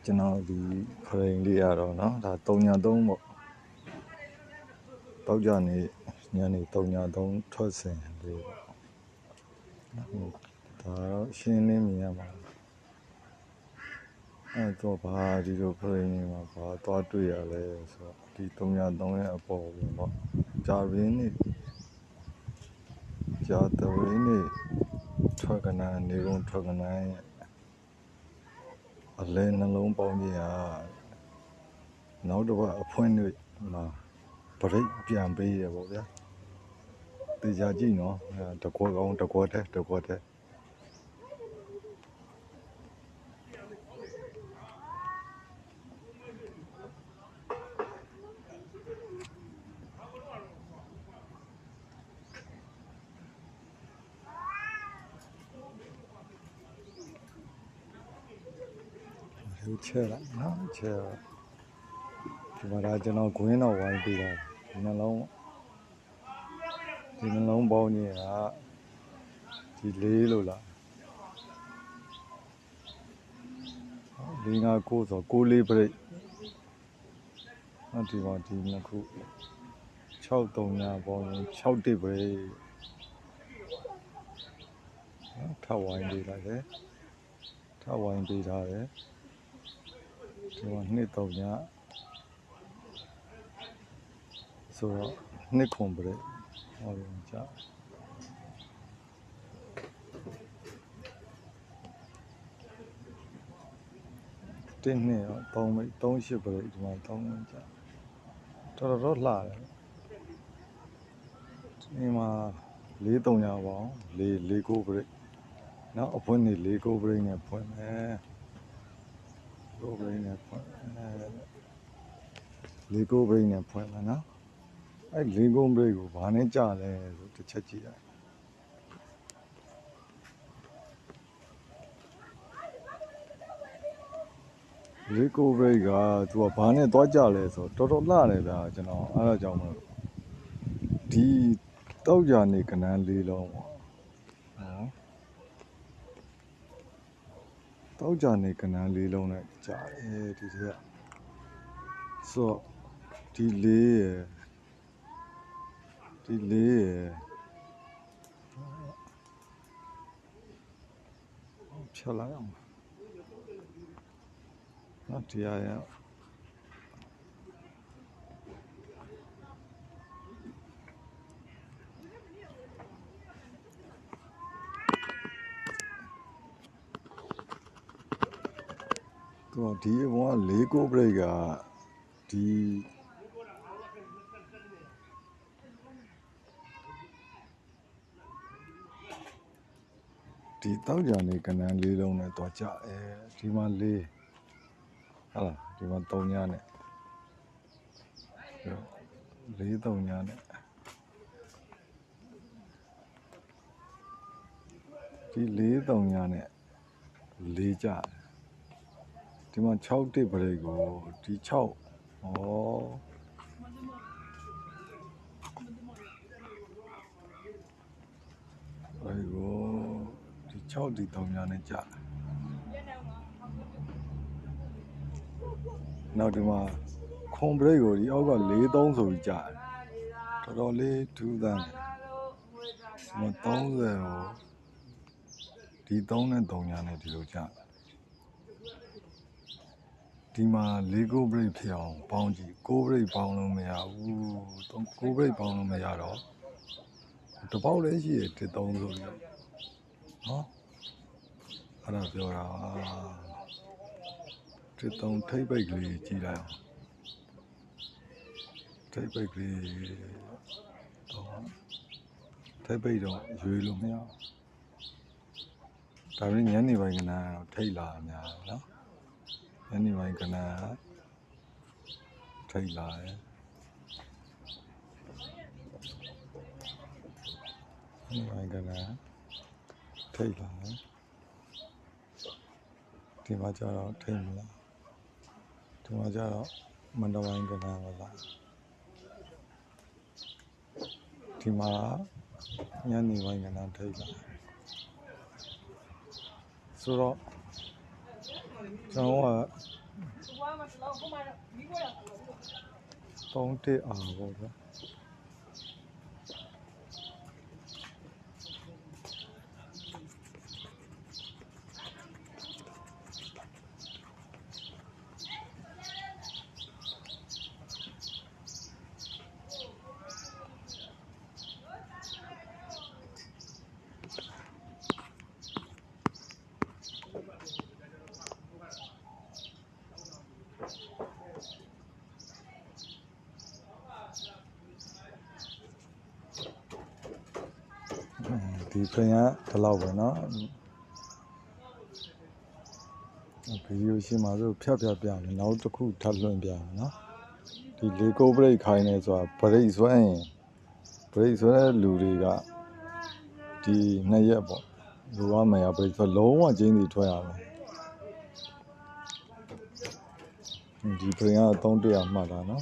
ကျွန်တော်ဒီဖရင်လေးရတော့เนาะဒါ303ပေါ့တောက်ကြနေညနေ303ထွက်စင်လေးပေါ့ဒါတော့ရှင်းလင်းမြင်ရမှာအဲ့တော့ဘာဒီလိုဖရင်နေမှာဘာသွားတွေ့ရလဲဆိုတော့ဒီ303ရဲ့အပေါ်ပေါ့ဂျာရင်းနေဂျာတရင်းနေထွက်ကနန်းနေကုန်ထွက်ကနန်းရဲ့အလဲနှလုံးပေါင်းကြီးဟာနောက်တစ်ပတ်အဖွင့်တွေမှာဗရိတ်ပြန်ပေးရပေါ့ဗျာတေချာကြည့်နော်တကွက်ကောင်းတကွက်တဲ့ဟိုချဲလိုက်နော်ချဲဒီမှာဒါကျွန်တော်ဂွင်းတော့ဝိုင်းပေးတာဒီနှလုံးပေါင်းကြီးကဒီလေးလို့လား4 5 9ဆို6 4 break ဒီမှာဒီနှစ်ခု6 3 5ပေါင်းရင်6 1 break ထပ်ဝိုင်းပေးလိုက်တယ်ထပ်ဝိုင်းပေးထားတယ်ဒီမှာ2 3 ညဆိုတော့2 ခွန် break ဟောရင်ကြာတင်းနဲ့3 break 3 8 break ဒီမှာ3ကြာတော်လှတယ်ဒီမှာ4 3 ညပေါင်း4 9 break နောက်အဖွင့်နေ4 9 break နဲ့ဖွင့်မယ်9 break နဲ့ဖွင့်4 9 break နဲ့ဖွင့်မယ်နော်အဲ့4 9 break ကိုဘာနဲ့ကြာလဲဆိုတစ်ချက်ကြည့်လိုက်4 9 break ကသူကဘာနဲ့သွားကြလဲဆိုတော့တော်လှတယ်ဗျာကျွန်တော်အဲ့ဒါကြောင့်မလို့ဒီတောက်ကြနေကနန်း၄လုံးပေါ့နော်တောက်ကြနေကနန်း၄လုံးနဲ့ကြာတယ်ဒီတည်းဆိုတော့ဒီ4ရယ်ဖြတ်လိုက်အောင်နော်ဒီရရတော့ဒီဘောက4 9 break ကဒီတောက်ကြနေကနန်း၄လုံးနဲ့တော့ကြဒီမှာ4ဟာလားဒီမှာ3 ညနဲ့4 3 ညနဲ့ဒီ4 3 ညနဲ့4ကြဒီမှာ6 1 break ကိုဒီ6အဲ့ကိုဒီ6ဒီ3 ညနဲ့ကြာနောက်ဒီမှာခွန် break ကိုဒီအောက်က4 3ဆိုပြီးကြာတယ်တော်လေးထူးဆန်းတယ်ဒီမှာ30ကိုဒီ3နဲ့3 ညနဲ့ဒီလိုကြာဒီမှာ4 9 break ဖြစ်အောင်ပေါင်းကြည့်9 break ပေါင်းလို့မရဘူး9 break ပေါင်းလို့မရတော့တပေါက်လည်းရှိရ1 3ဆိုပြီးနော်အဲ့ဒါပြောတာ1 3ထိပ်ပိတ်ကလေးကြည့်လိုက်အောင်ထိပ်ပိတ်ကလေးတော့ထိပ်ပိတ်တော့ရွေးလို့မရဒါပေမဲ့ညနေပိုင်းကနန်းတော့ထိတ်လာအများနော်ညနေပိုင်းကနန်းထိတ်လာတယ်ညနေပိုင်းကနန်းထိတ်လာတယ်ဒီမှာကျတော့ထိတ်မလားဒီမှာကျတော့မန္တပိုင်းကနန်းပါလားဒီမှာညနေပိုင်းကနန်းထိတ်လာဆိုတော့ကျွန်တော်က 3 1အားပေါ့ဗျာဒီဖရင်ကဒီလောက်ပဲเนาะဗီဒီယိုရှင်းမှာဆိုဖြတ်ပြမယ်နောက်တစ်ခုထပ်လွှင့်ပြမယ်เนาะဒီလေကိုဘရိတ်ခိုင်းနေဆိုတာဘရိတ်ဆွဲရင်ဘရိတ်ဆွဲတဲ့လူတွေကဒီ2ရက်ပေါ့လူရမယ်ဘရိတ်ဆွဲလုံးဝကျင်းစီထွက်ရမယ်ဒီဖရင်က3 1မှတ်တာเนาะ